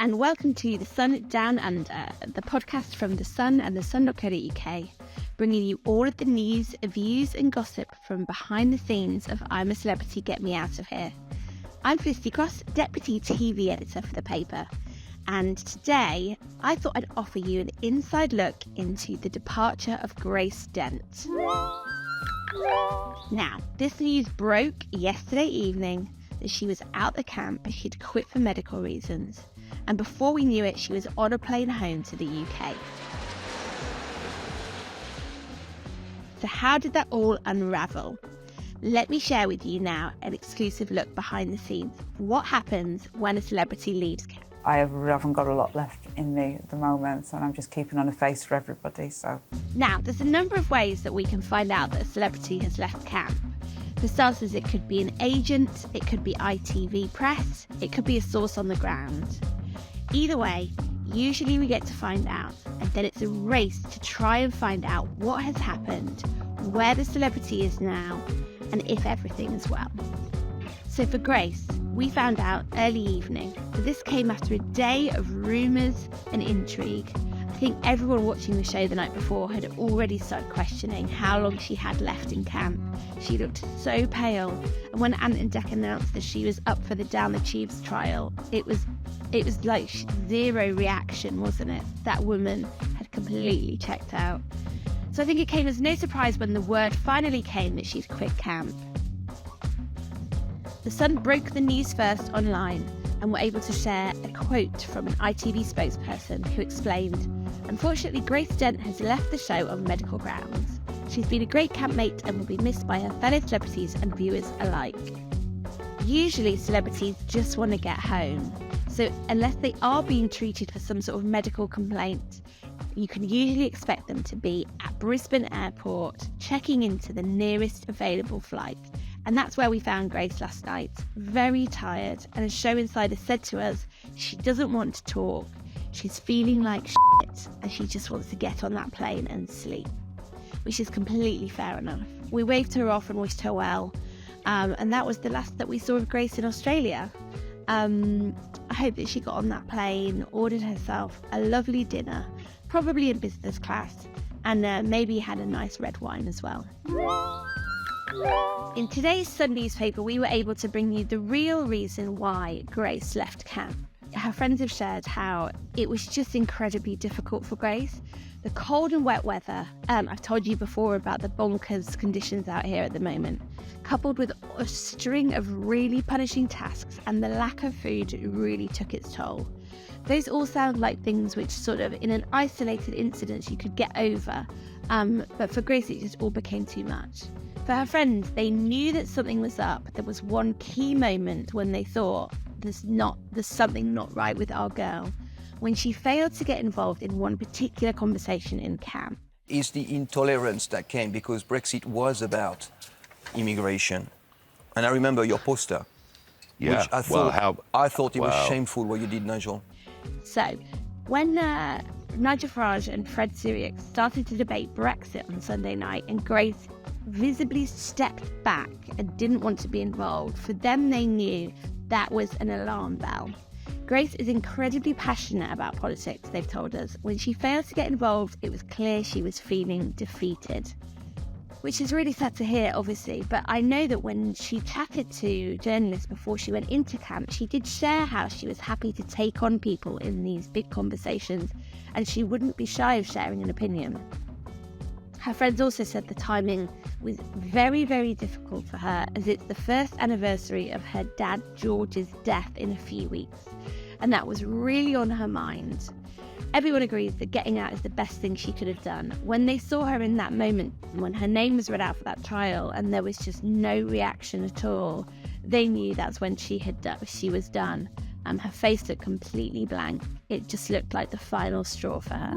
and welcome to The Sun Down Under, the podcast from The Sun and thesun.co.uk, bringing you all of the news, views and gossip from behind the scenes of I'm A Celebrity, Get Me Out of Here. I'm Felicity, Deputy TV Editor for the paper, and today I thought I'd offer you an inside look into the departure of Grace Dent. Now, this news broke yesterday evening that she was out the camp but she'd quit for medical reasons. And before we knew it, she was on a plane home to the UK. So how did that all unravel? Let me share with you now an exclusive look behind the scenes of what happens when a celebrity leaves camp. I haven't got a lot left in me at the moment, and I'm just keeping on a face for everybody, so. Now, there's a number of ways that we can find out that a celebrity has left camp. For starters, it could be an agent, it could be ITV Press, it could be a source on the ground. Either way, usually we get to find out, and then it's a race to try and find out what has happened, where the celebrity is now, and if everything is well. So for Grace, we found out early evening, but this came after a day of rumours and intrigue. I think everyone watching the show the night before had already started questioning how long she had left in camp. She looked so pale, and when Ant and Dec announced that she was up for the Down the Tubes trial, it was like zero reaction, wasn't it? That woman had completely checked out. So I think it came as no surprise when the word finally came that she'd quit camp. The Sun broke the news first online and were able to share a quote from an ITV spokesperson who explained, "Unfortunately, Grace Dent has left the show on medical grounds. She's been a great campmate and will be missed by her fellow celebrities and viewers alike." Usually celebrities just want to get home, so unless they are being treated for some sort of medical complaint, you can usually expect them to be at Brisbane Airport checking into the nearest available flight. And that's where we found Grace last night, very tired, and as show insider said to us, she doesn't want to talk. She's feeling like shit, and she just wants to get on that plane and sleep, which is completely fair enough. We waved her off and wished her well, and that was the last that we saw of Grace in Australia. I hope that she got on that plane, ordered herself a lovely dinner, probably in business class, and maybe had a nice red wine as well. In today's Sun newspaper, we were able to bring you the real reason why Grace left camp. Her friends have shared how it was just incredibly difficult for Grace. The cold and wet weather, I've told you before about the bonkers conditions out here at the moment, coupled with a string of really punishing tasks and the lack of food really took its toll. Those all sound like things which sort of in an isolated incident you could get over, but for Grace it just all became too much. For her friends, they knew that something was up. There was one key moment when they thought, there's something not right with our girl, when she failed to get involved in one particular conversation in camp. It's the intolerance that came because Brexit was about immigration. And I remember your poster, Yeah, which I thought it was shameful what you did, Nigel. So, when Nigel Farage and Fred Sirius started to debate Brexit on Sunday night and Grace visibly stepped back and didn't want to be involved, for them they knew that was an alarm bell. Grace is incredibly passionate about politics, they've told us. When she failed to get involved, it was clear she was feeling defeated. Which is really sad to hear, obviously, but I know that when she chatted to journalists before she went into camp, she did share how she was happy to take on people in these big conversations, and she wouldn't be shy of sharing an opinion. Her friends also said the timing was very, very difficult for her, as it's the first anniversary of her dad George's death in a few weeks, and that was really on her mind. Everyone agrees that getting out is the best thing she could have done. When they saw her in that moment, when her name was read out for that trial and there was just no reaction at all, they knew that's when she was done. Her face looked completely blank. It just looked like the final straw for her.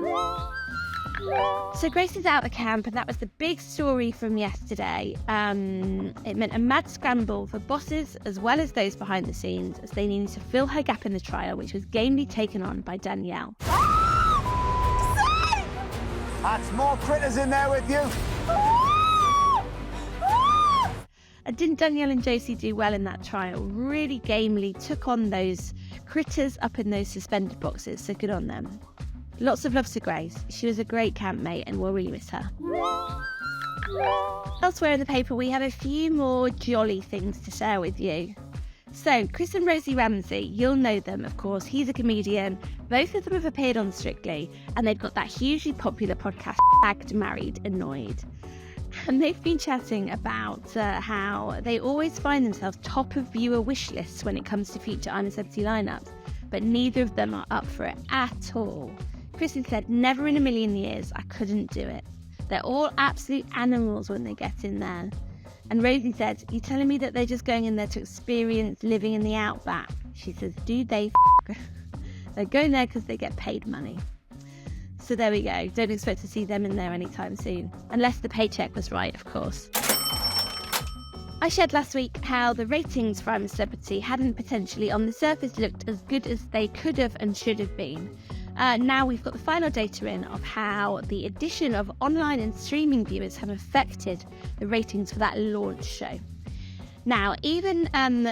So Grace is out of camp, and that was the big story from yesterday. It meant a mad scramble for bosses as well as those behind the scenes, as they needed to fill her gap in the trial, which was gamely taken on by Danielle. That's more critters in there with you. Didn't Danielle and Josie do well in that trial? Really gamely took on those critters up in those suspended boxes, so good on them. Lots of love to Grace. She was a great campmate and we'll really miss her. Elsewhere in the paper, we have a few more jolly things to share with you. So, Chris and Rosie Ramsey, you'll know them, of course. He's a comedian. Both of them have appeared on Strictly, and they've got that hugely popular podcast, Shagged, Married, Annoyed. And they've been chatting about how they always find themselves top of viewer wish lists when it comes to future I'm A Celeb lineups, but neither of them are up for it at all. Chris said, never in a million years, I couldn't do it. They're all absolute animals when they get in there. And Rosie said, you telling me that they're just going in there to experience living in the outback? She says, do they They're going there because they get paid money. So there we go. Don't expect to see them in there anytime soon. Unless the paycheck was right, of course. I shared last week how the ratings for I'm A Celebrity hadn't potentially on the surface looked as good as they could have and should have been. Now we've got the final data in of how the addition of online and streaming viewers have affected the ratings for that launch show. Now, even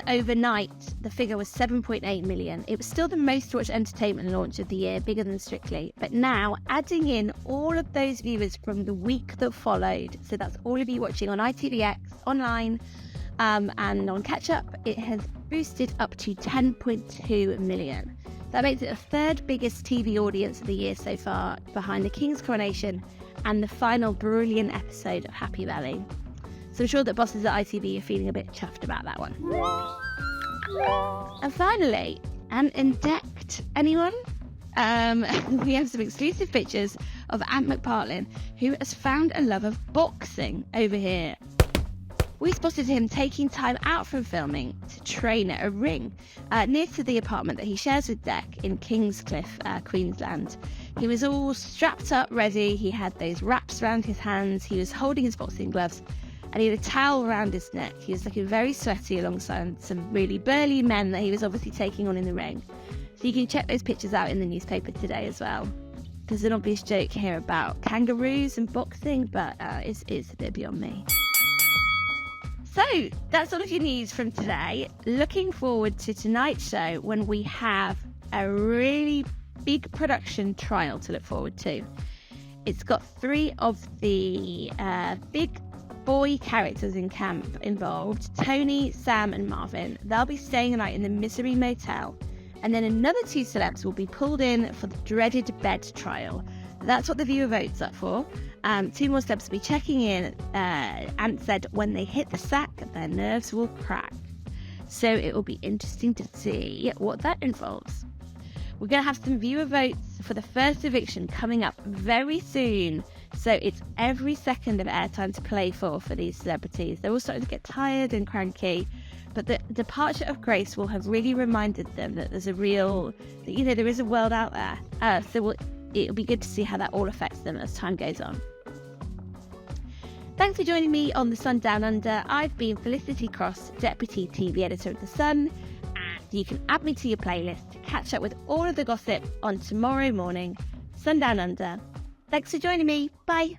overnight, the figure was 7.8 million. It was still the most watched entertainment launch of the year, bigger than Strictly. But now, adding in all of those viewers from the week that followed, so that's all of you watching on ITVX, online, and on Catch Up, it has boosted up to 10.2 million. That makes it the third biggest TV audience of the year so far, behind the King's Coronation and the final brilliant episode of Happy Valley. So I'm sure that bosses at ITV are feeling a bit chuffed about that one. And finally, and decked, anyone? We have some exclusive pictures of Ant McPartlin, who has found a love of boxing over here. We spotted him taking time out from filming to train at a ring near to the apartment that he shares with Deck in Kingscliff, Queensland. He was all strapped up, ready. He had those wraps around his hands. He was holding his boxing gloves and he had a towel around his neck. He was looking very sweaty alongside some really burly men that he was obviously taking on in the ring. So you can check those pictures out in the newspaper today as well. There's an obvious joke here about kangaroos and boxing, but it's a bit beyond me. So that's all of your news from today. Looking forward to tonight's show when we have a really big production trial to look forward to. It's got 3 of the big boy characters in camp involved, Tony, Sam and Marvin. They'll be staying a night in the Misery Motel, and then another 2 celebs will be pulled in for the dreaded bed trial. That's what the viewer votes up for. 2 more celebs will be checking in. Ant said when they hit the sack, their nerves will crack. So it will be interesting to see what that involves. We're going to have some viewer votes for the first eviction coming up very soon. So it's every second of airtime to play for these celebrities. They're all starting to get tired and cranky. But the departure of Grace will have really reminded them that there's there is a world out there. So it'll be good to see how that all affects them as time goes on. Thanks for joining me on The Sun Down Under. I've been Felicity Cross, Deputy TV Editor of The Sun, and you can add me to your playlist to catch up with all of the gossip on tomorrow morning, Sun Down Under. Thanks for joining me. Bye.